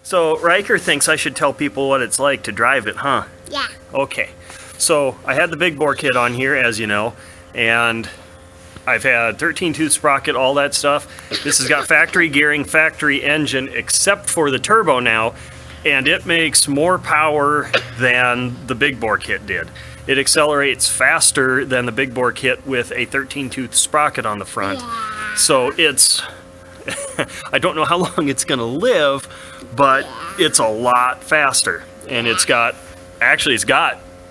So Riker thinks I should tell people what it's like to drive it, huh? Yeah. Okay. So I had the big bore kit on here, as you know, and I've had 13-tooth sprocket, all that stuff. This has got factory gearing, factory engine, except for the turbo now, and it makes more power than the big bore kit did. It accelerates faster than the big bore kit with a 13-tooth sprocket on the front. Yeah. So it's, I don't know how long it's gonna live, but it's a lot faster. And it's got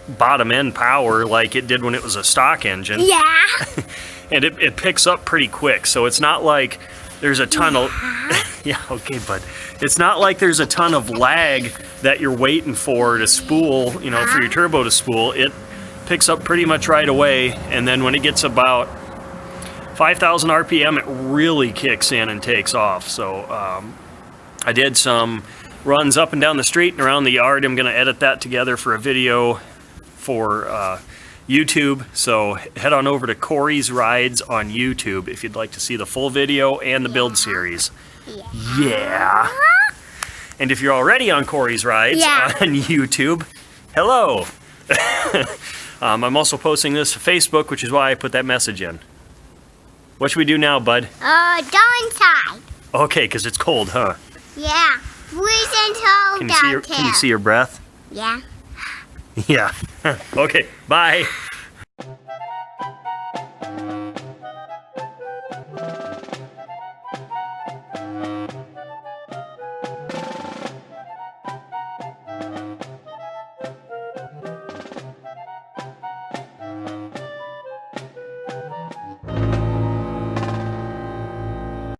bottom end power like it did when it was a stock engine. Yeah. And it picks up pretty quick, so it's not like there's a ton of, yeah, okay, bud. It's not like there's a ton of lag that you're waiting for to spool, for your turbo to spool. It picks up pretty much right away, and then when it gets about 5,000 RPM, it really kicks in and takes off. So I did some runs up and down the street and around the yard. I'm gonna edit that together for a video for YouTube, so head on over to Kory's Rides on YouTube if you'd like to see the full video and the build series. Yeah. And if you're already on Kory's Rides on YouTube, hello. I'm also posting this to Facebook, which is why I put that message in. What should we do now, bud? Go inside. Okay, because it's cold, huh? Yeah. Freezing cold out here. Can you see your breath? Yeah. Yeah. Okay, bye.